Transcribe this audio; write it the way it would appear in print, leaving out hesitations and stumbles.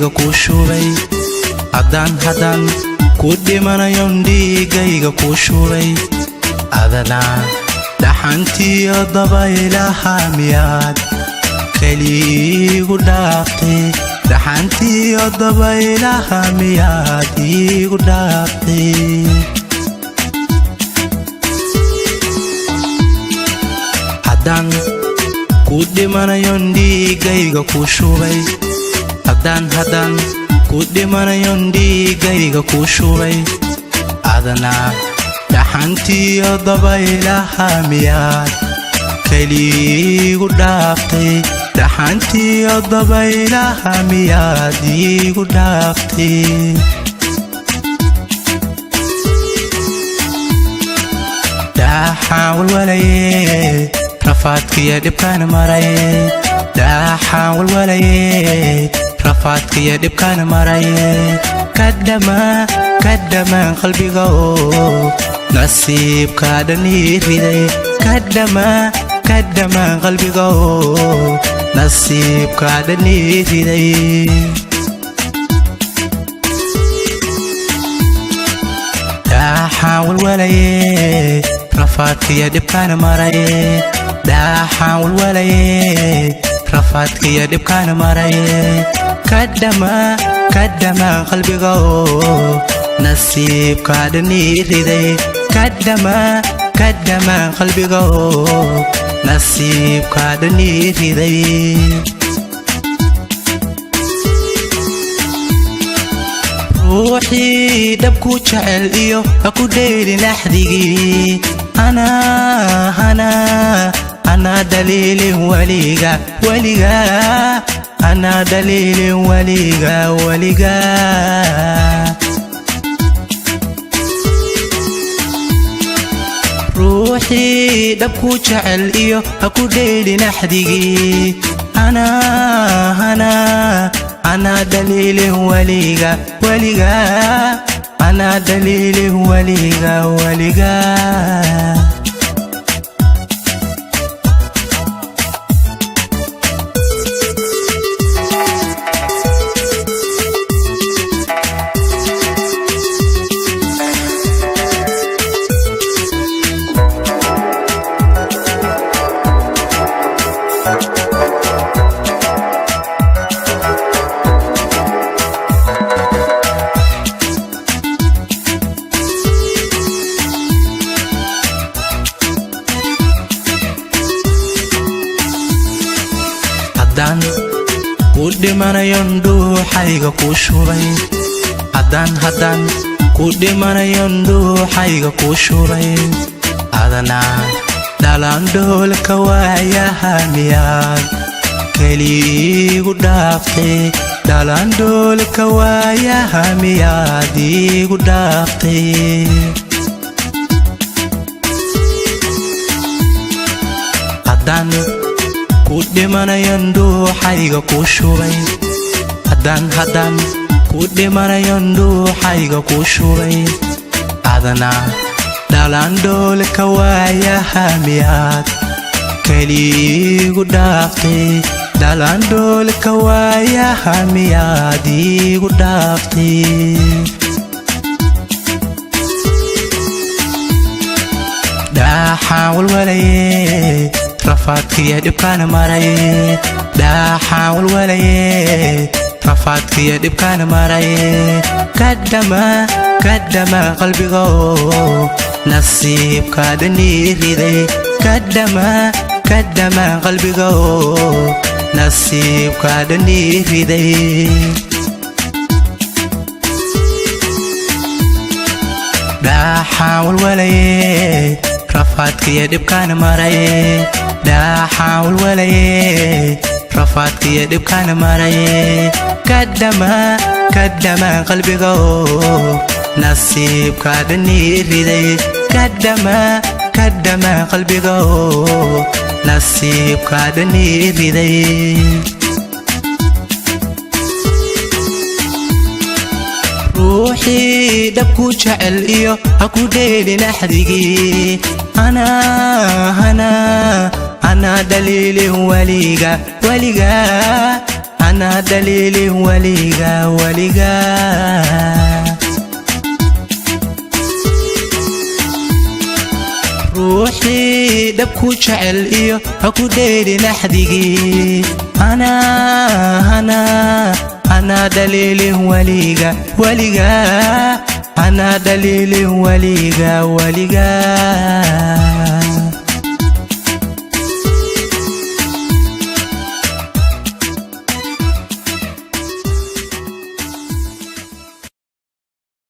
dhiigayga ku shubay haddaan ku dhimanayon dhiigayga ku shubay adana dhaxantiyo dabaylaha miyaad keliigu dhaaftay dhaxantiyo dabaylaha miyaad iigu dhaaftay haddaan ku dhimanayon dhiigayga ku shubay haddaan ku dhimanayon dhiigayga ku shubay adana dhaxantiyo dabaylaha miyaad keliigu dhaaftay dhaxantiyo dabaylaha miyaad iigu dhaaftay dhaxaan walwalaye rafaadkiyo dhibkaan maraye dhaxaan walwalaye rafaadkiyo dhibkaan maraye kadhamaan qalbiga oo nasiibkaadhan ii riday kadhamaan qalbiga oo nasiibkaadhan ii riday dhaxaan walwalaye rafaadkiyo dhibkaan maraye dhaxaan walwalaye rafaadkiyo dhibkaan maraye kadhamaan qalbiga oo nasiibkaadhan ii riday kadhamaan qalbiga oo nasiibkaadhan ii riday ruuxii dhabku jecel iyo ha ku dheelin axdigii anaa dhaliilin weliga anaa dhaliilin weliga ruuxii dhabku jecel iyo ha ku dheelin axdigii anaa dhaliilin weliga anaa dhaliilin weliga haddaan ku dhimanayon dhuuxayga ku shubay haddaan ku dhimanayon dhuuxayga ku shubay adana dhalandhoolka waayaha miyaad keliigu dhaaftay dhalandhoolka waayaha miyaad iigu dhaaftay haddaan ku dhimanayon dhuuxayga ku shubay haddaan ku dhimanayon dhuuxayga ku shubay adana dhalandhoolka waayaha miyaad keliigu dhaaftay dhalandhoolka waayaha miyaad iigu dhaaftay dhaxaan walwalaye rafaadkiyo dhibkaan maraye dhaxaan walwalaye rafaadkiyo dhibkaan maraye kadhamaan qalbiga oo nasiibkaadhan ii riday kadhamaan qalbiga oo nasiibkaadhan ii riday dhaxaan walwalaye rafaadkiyo dhibkaan maraye dhaxaan walwalaye rafaadkiyo dhibkaan maraye kadhamaan qalbiga oo nasiibkaadhan ii riday kadhamaan qalbiga oo nasiibkaadhan ii riday ruuxii dhabku jecel iyo ha ku dheelin axdigii anaa dhaliilin weliga أنا دليلي وليقا وليقا روحي دبكو جعل إيو هكو ديري نحديقي أنا دليلي وليقا وليقا أنا دليلي وليقا وليقا